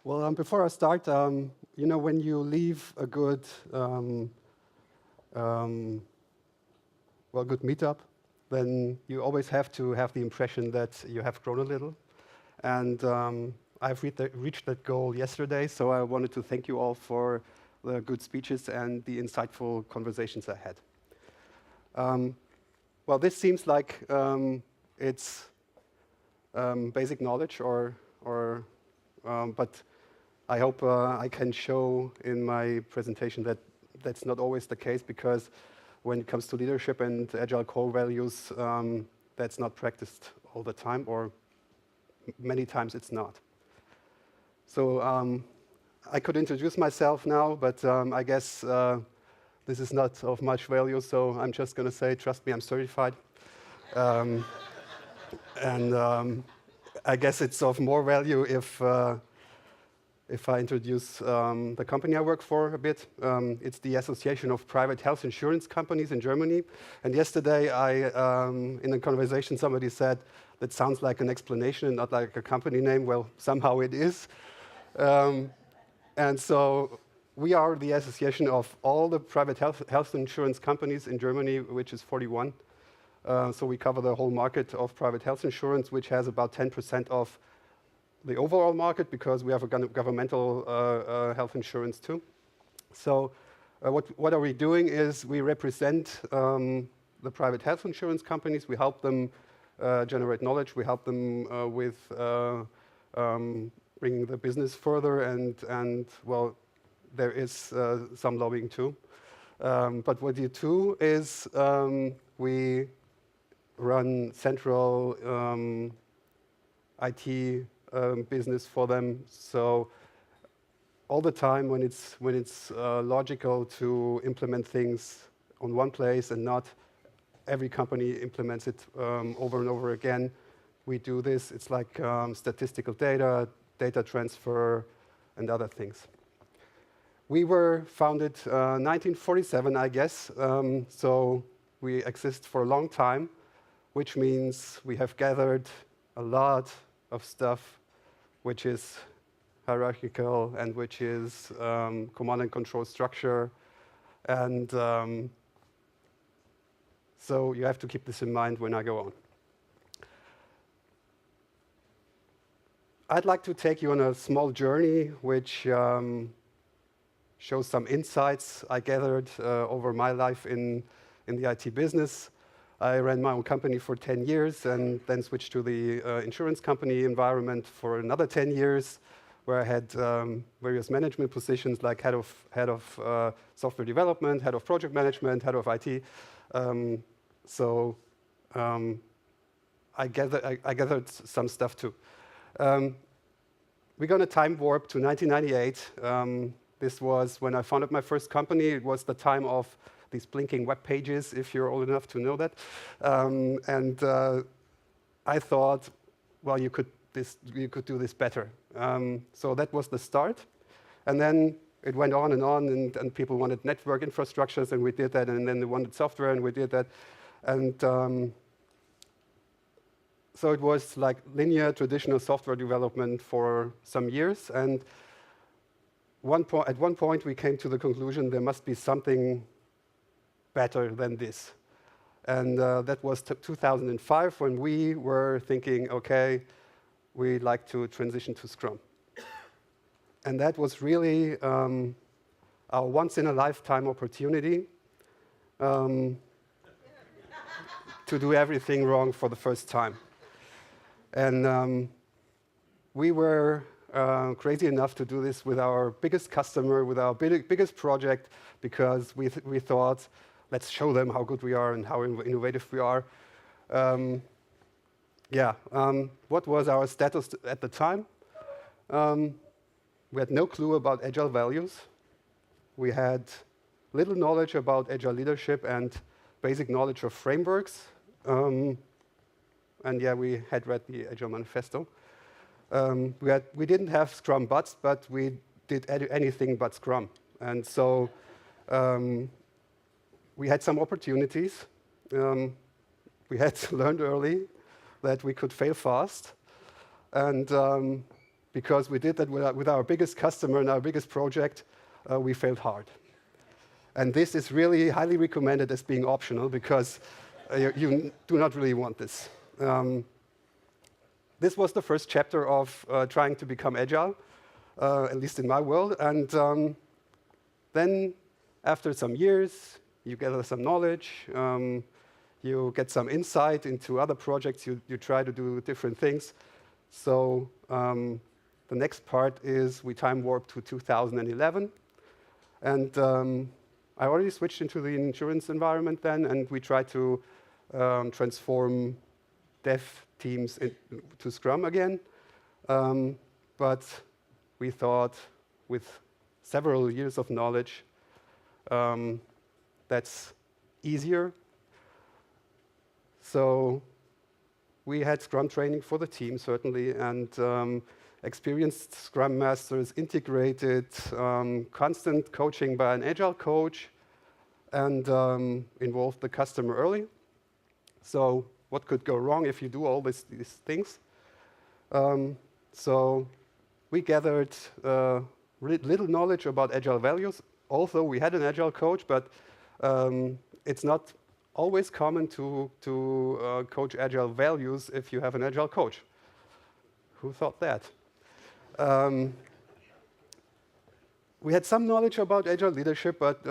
Well, before I start, when you leave a good, good meetup, then you always have to have the impression that you have grown a little. And I've reached that goal yesterday, so I wanted to thank you all for the good speeches and the insightful conversations I had. Well, this seems like it's basic knowledge, but I hope I can show in my presentation that that's not always the case, because when it comes to leadership and agile core values, that's not practiced all the time, or many times it's not. So I could introduce myself now, but I guess this is not of much value, so I'm just going to say, trust me, I'm certified. And I guess it's of more value if I introduce the company I work for a bit. It's the Association of Private Health Insurance Companies in Germany. And yesterday, in a conversation, somebody said, that sounds like an explanation and not like a company name. Well, somehow it is. And so we are the association of all the private health insurance companies in Germany, which is 41. So we cover the whole market of private health insurance, which has about 10% of the overall market, because we have a governmental health insurance too. So what are we doing is we represent the private health insurance companies. We help them generate knowledge. We help them with bringing the business further, and well, there is some lobbying too. But what we do is we run central IT business for them. So all the time, when it's logical to implement things on one place and not every company implements it over and over again, we do this. It's like statistical data transfer, and other things. We were founded 1947, I guess. So we exist for a long time, which means we have gathered a lot of stuff which is hierarchical and which is command and control structure. And so you have to keep this in mind when I go on. I'd like to take you on a small journey which shows some insights I gathered over my life in the IT business. I ran my own company for 10 years and then switched to the insurance company environment for another 10 years, where I had various management positions like head of software development, head of project management, head of IT. So I gathered some stuff too. We're going to time warp to 1998. This was when I founded my first company. It was the time of these blinking web pages, if you're old enough to know that. I thought, well, you could do this better. So that was the start. And then it went on, and people wanted network infrastructures, and we did that. And then they wanted software, and we did that. And so it was like linear, traditional software development for some years. And at one point, we came to the conclusion there must be something better than this. And that was 2005, when we were thinking, okay, we'd like to transition to Scrum. And that was really our once-in-a-lifetime opportunity to do everything wrong for the first time. And we were crazy enough to do this with our biggest customer, with our biggest project, because we thought, let's show them how good we are and how innovative we are. What was our status at the time? We had no clue about agile values. We had little knowledge about agile leadership and basic knowledge of frameworks. And yeah, we had read the Agile Manifesto. We didn't have Scrum bots, but we did anything but Scrum. And so we had some opportunities. We had learned early that we could fail fast. And because we did that with our biggest customer and our biggest project, we failed hard. And this is really highly recommended as being optional because you do not really want this. This was the first chapter of trying to become agile, at least in my world. And then after some years, you gather some knowledge, you get some insight into other projects, you try to do different things. So the next part is we time warp to 2011. And I already switched into the insurance environment then, and we tried to transform dev teams to Scrum again. But we thought with several years of knowledge, that's easier. So we had Scrum training for the team, certainly, and experienced Scrum Masters, integrated constant coaching by an Agile coach, and involved the customer early. So what could go wrong if you do all these things? So we gathered little knowledge about Agile values. Also, we had an Agile coach, but it's not always common to coach Agile values if you have an Agile coach. Who thought that? We had some knowledge about Agile leadership, but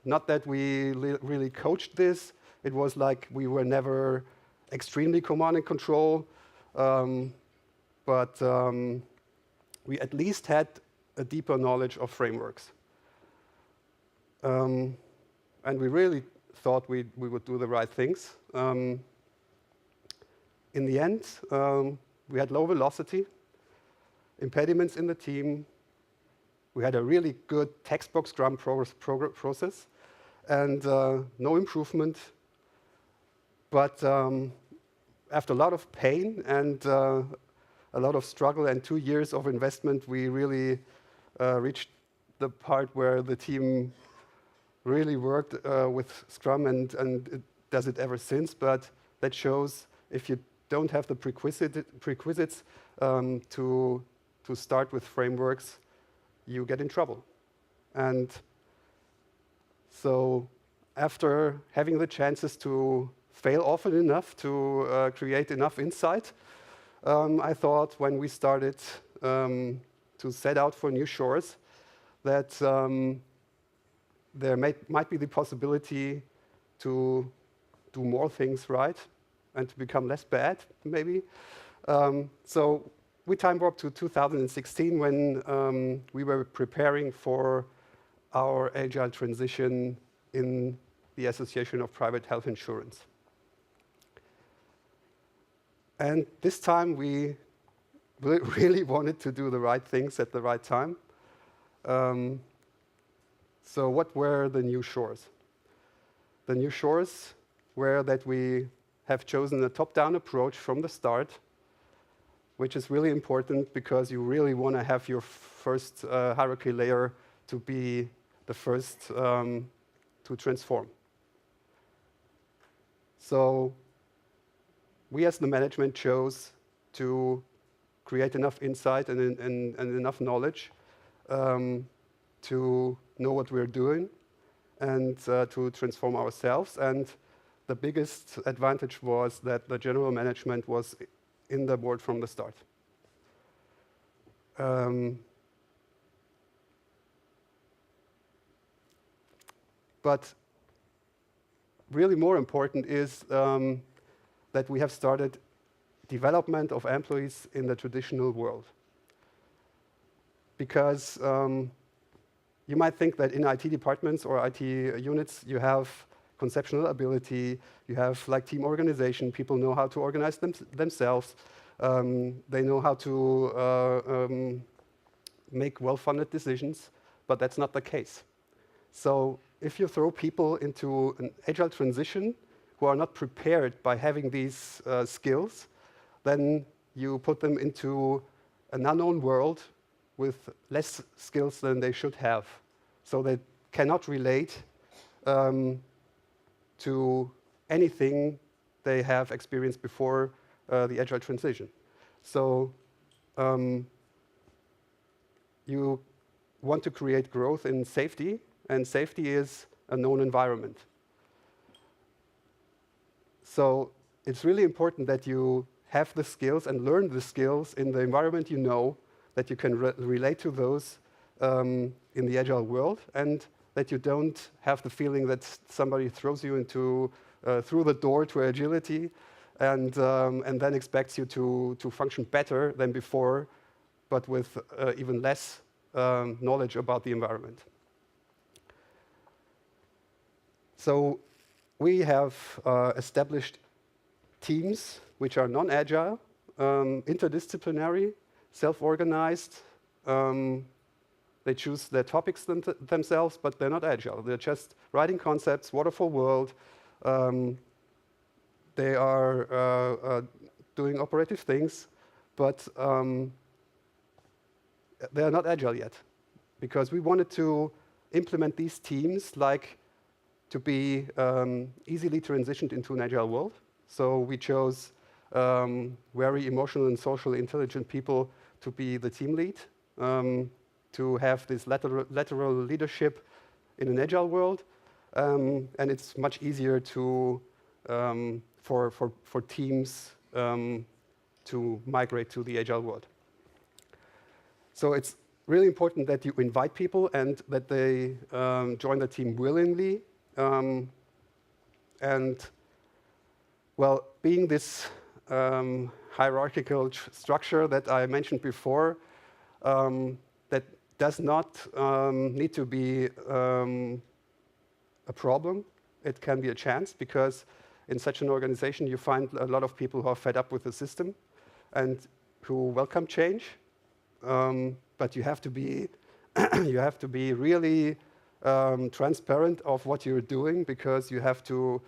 not that we really coached this. It was like we were never extremely command and control, but we at least had a deeper knowledge of frameworks. And we really thought we would do the right things. In the end, we had low velocity, impediments in the team. We had a really good textbook Scrum process, and no improvement. But after a lot of pain and a lot of struggle and 2 years of investment, we really reached the part where the team really worked with Scrum, and it does it ever since. But that shows if you don't have the prerequisites to start with frameworks, you get in trouble. And so after having the chances to fail often enough to create enough insight, I thought when we started to set out for new shores that there might be the possibility to do more things right and to become less bad, maybe. So we time warped to 2016 when we were preparing for our Agile transition in the Association of Private Health Insurance. And this time we really wanted to do the right things at the right time. So what were the new shores? The new shores were that we have chosen a top-down approach from the start, which is really important because you really want to have your first hierarchy layer to be the first to transform. So we as the management chose to create enough insight and enough knowledge to know what we're doing and to transform ourselves. And the biggest advantage was that the general management was in the board from the start. But really more important is that we have started development of employees in the traditional world. Because you might think that in IT departments or IT units, you have conceptual ability, you have like team organization, people know how to organize themselves, they know how to make well-funded decisions, but that's not the case. So if you throw people into an agile transition who are not prepared by having these skills, then you put them into an unknown world with less skills than they should have. So they cannot relate to anything they have experienced before the agile transition. So you want to create growth in safety, and safety is a known environment. So it's really important that you have the skills and learn the skills in the environment you know, that you can relate to those in the Agile world, and that you don't have the feeling that somebody throws you into through the door to agility and then expects you to function better than before, but with even less knowledge about the environment. So we have established teams which are non-agile, interdisciplinary, self-organized. They choose their topics themselves, but they're not agile. They're just writing concepts, waterfall world. They are doing operative things, but they are not agile yet, because we wanted to implement these teams like to be easily transitioned into an agile world. So we chose very emotional and socially intelligent people to be the team lead, to have this lateral leadership in an agile world, and it's much easier to for teams to migrate to the agile world. So it's really important that you invite people and that they join the team willingly. And well, being this hierarchical structure that I mentioned before, that does not need to be a problem. It can be a chance, because in such an organization you find a lot of people who are fed up with the system and who welcome change. But you have to be you have to be really transparent of what you're doing, because you have to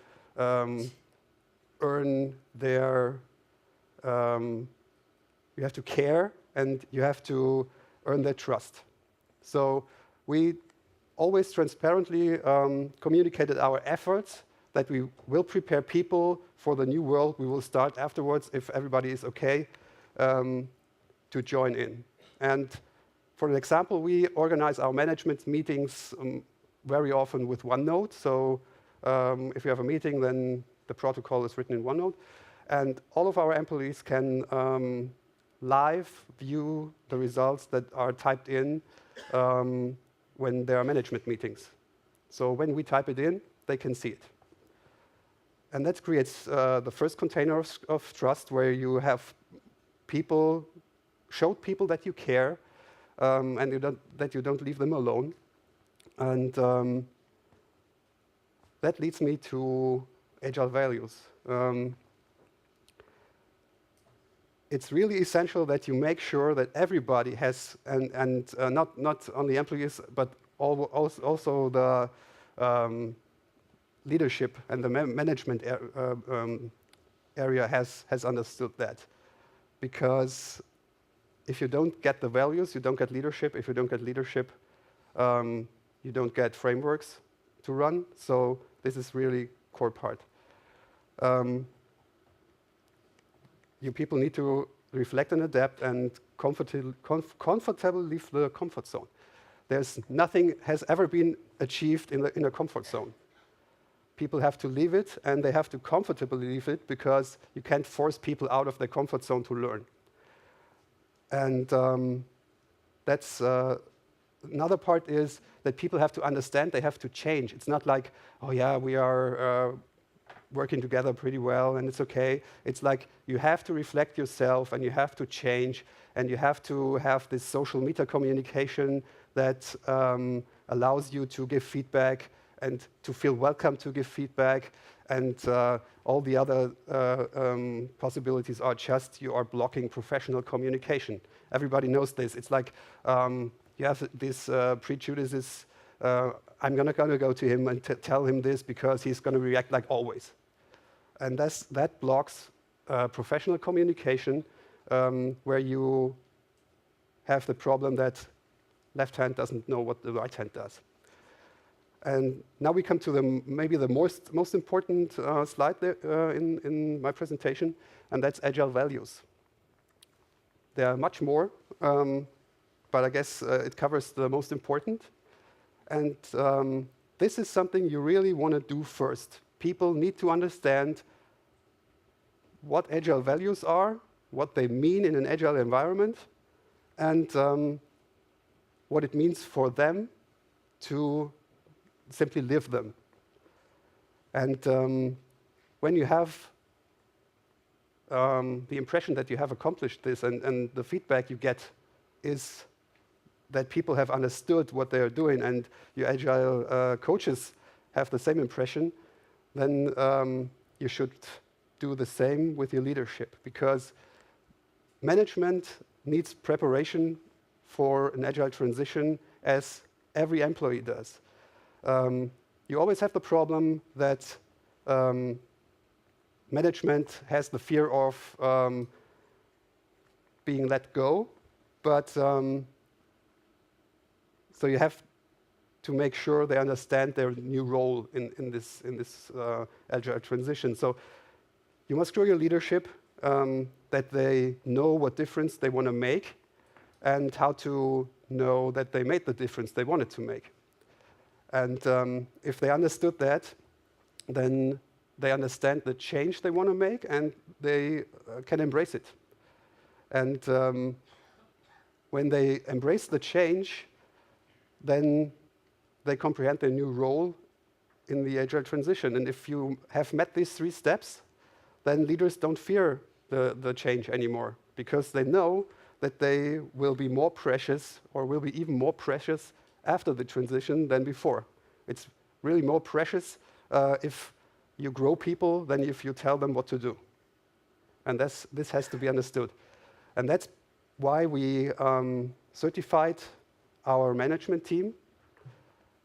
earn their you have to care, and you have to earn their trust. So we always transparently communicated our efforts, that we will prepare people for the new world we will start afterwards, if everybody is okay to join in. And for an example, we organize our management meetings very often with OneNote. So if you have a meeting, then the protocol is written in OneNote. And all of our employees can live view the results that are typed in when there are management meetings. So when we type it in, they can see it. And that creates the first container of trust, where you have people, show people that you care, and that you don't leave them alone. And that leads me to Agile values. It's really essential that you make sure that everybody has, and not only employees, but also the leadership and the management area has understood that. Because if you don't get the values, you don't get leadership. If you don't get leadership, you don't get frameworks to run. So this is really core part. You people need to reflect and adapt and comfortably leave the comfort zone. There's nothing has ever been achieved in a comfort zone. People have to leave it, and they have to comfortably leave it, because you can't force people out of their comfort zone to learn. And that's another part, is that people have to understand they have to change. It's not like, oh yeah, we are working together pretty well and it's okay. It's like you have to reflect yourself, and you have to change, and you have to have this social meta communication that allows you to give feedback and to feel welcome to give feedback. And all the other possibilities are just you are blocking professional communication. Everybody knows this. It's like you have this prejudices. I'm gonna go to him and tell him this because he's gonna react like always. And that blocks professional communication, where you have the problem that left hand doesn't know what the right hand does. And now we come to maybe the most important slide there, in my presentation, and that's Agile values. There are much more, but I guess it covers the most important. And this is something you really want to do first. People need to understand what Agile values are, what they mean in an Agile environment, and what it means for them to simply live them. And when you have the impression that you have accomplished this, and the feedback you get is that people have understood what they are doing, and your Agile coaches have the same impression, then you should do the same with your leadership, because management needs preparation for an Agile transition, as every employee does. You always have the problem that management has the fear of being let go, but so you have to make sure they understand their new role in this Agile transition. So you must show your leadership that they know what difference they want to make and how to know that they made the difference they wanted to make. And if they understood that, then they understand the change they want to make, and they can embrace it. And when they embrace the change, then they comprehend their new role in the Agile transition. And if you have met these 3 steps, then leaders don't fear the change anymore, because they know that they will be more precious, or will be even more precious after the transition than before. It's really more precious if you grow people than if you tell them what to do. And this has to be understood. And that's why we certified our management team,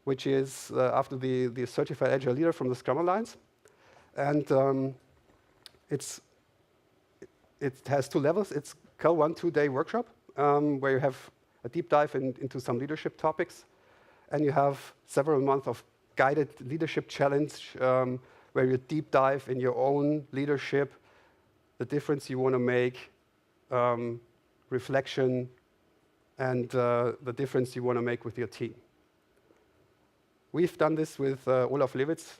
which is after the certified Agile leader from the Scrum Alliance. And it has 2 levels. It's called 1 2-day workshop, where you have a deep dive into some leadership topics. And you have several months of guided leadership challenge, where you deep dive in your own leadership, the difference you want to make, reflection, and the difference you want to make with your team. We've done this with Olaf Lewitz.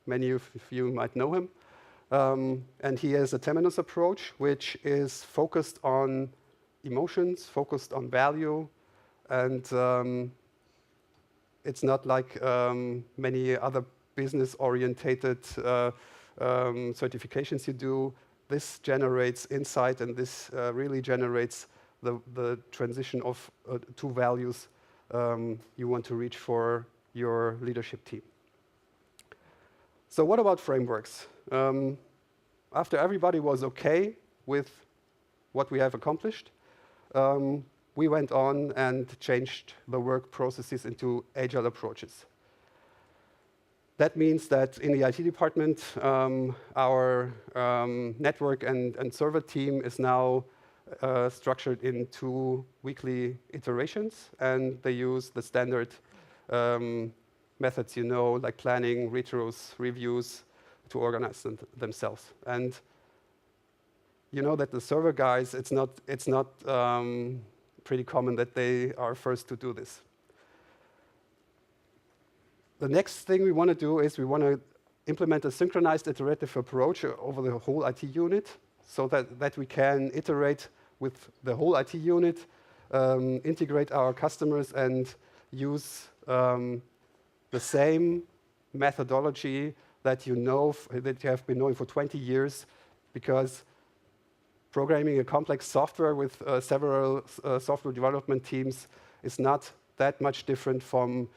Many of you might know him. And he has a Temenos approach, which is focused on emotions, focused on value, and it's not like many other business-orientated certifications you do. This generates insight, and this really generates the transition of 2 values you want to reach for your leadership team. So what about frameworks? After everybody was okay with what we have accomplished, we went on and changed the work processes into Agile approaches. That means that in the IT department, our network and server team is now structured in 2 weekly iterations, and they use the standard methods, like planning, retros, reviews, to organize themselves. And you know that the server guys, it's not pretty common that they are first to do this. The next thing we want to do is we want to implement a synchronized iterative approach over the whole IT unit, so that we can iterate with the whole IT unit, integrate our customers, and use the same methodology that that you have been knowing for 20 years, because programming a complex software with several software development teams is not that much different from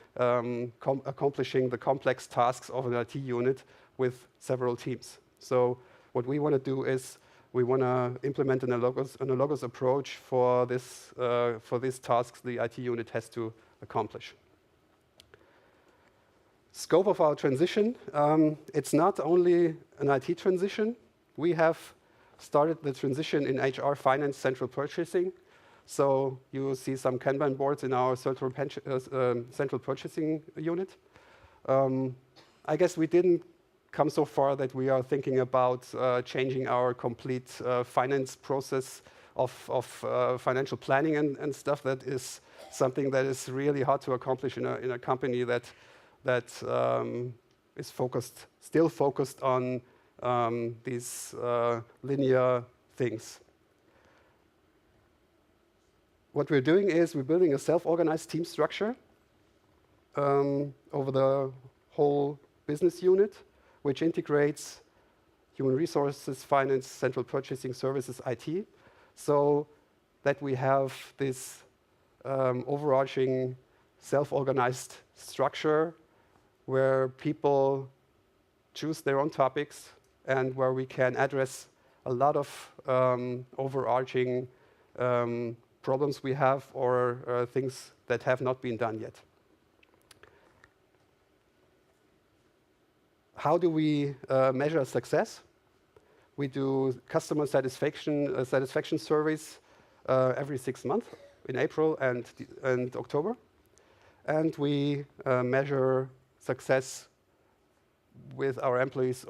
accomplishing the complex tasks of an IT unit with several teams. So what we want to do is we want to implement an analogous approach for these tasks the IT unit has to accomplish. Scope of our transition, it's not only an IT transition. We have started the transition in HR, finance, central purchasing. So you will see some Kanban boards in our central purchasing unit. I guess we didn't come so far that we are thinking about changing our complete finance process of financial planning and stuff. That is something that is really hard to accomplish in a company that is still focused on these linear things. What we're doing is we're building a self-organized team structure over the whole business unit, which integrates human resources, finance, central purchasing services, IT, so that we have this overarching self-organized structure where people choose their own topics and where we can address a lot of overarching problems we have or things that have not been done yet. How do we measure success? We do customer satisfaction surveys every 6 months in April and October. And we measure success with our employees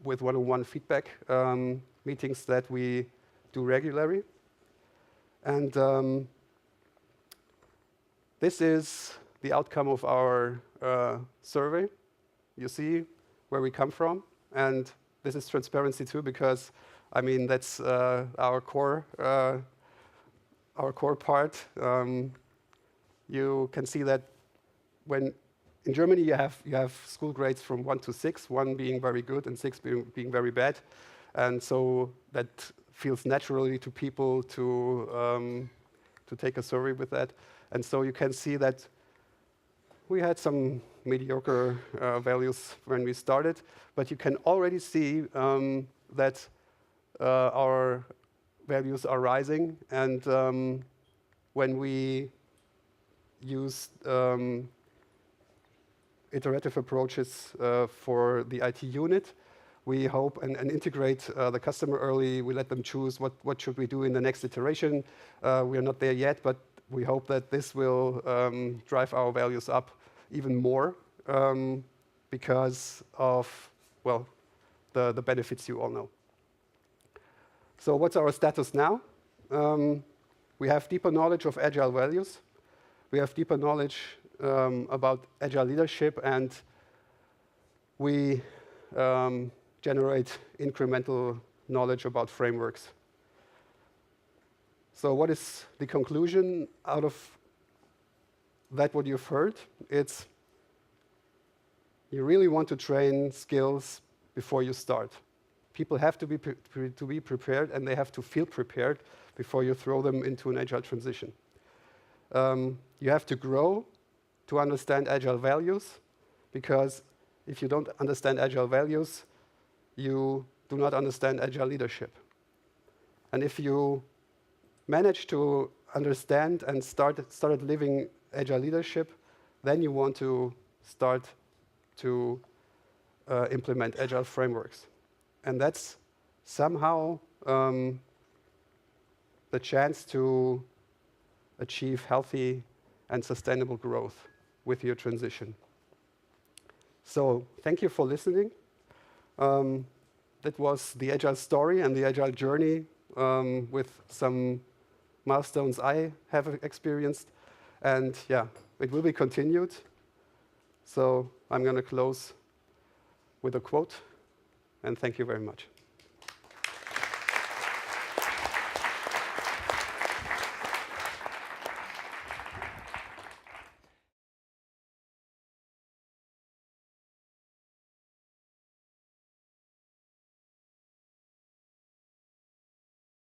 with one-on-one feedback meetings that we do regularly. And this is the outcome of our survey. You see where we come from, and this is transparency too, because I mean that's our core part. You can see that when in Germany you have school grades from 1 to 6, 1 being very good and 6 being very bad, and so that feels naturally to people to take a survey with that. And so you can see that we had some mediocre values when we started, but you can already see that our values are rising. And when we use iterative approaches for the IT unit, we hope and integrate the customer early. We let them choose what should we do in the next iteration. We are not there yet, but we hope that this will drive our values up even more because of, well, the benefits you all know. So what's our status now? We have deeper knowledge of Agile values. We have deeper knowledge about Agile leadership, and we generate incremental knowledge about frameworks. So what is the conclusion out of that, what you've heard? It's you really want to train skills before you start. People have to be prepared, and they have to feel prepared before you throw them into an Agile transition. You have to grow to understand Agile values, because if you don't understand Agile values, you do not understand Agile leadership. And if you manage to understand and started living Agile leadership, then you want to start to implement Agile frameworks. And that's somehow the chance to achieve healthy and sustainable growth with your transition. So thank you for listening. That was the Agile story and the Agile journey with some milestones I have experienced. And yeah, it will be continued. So I'm going to close with a quote, and thank you very much.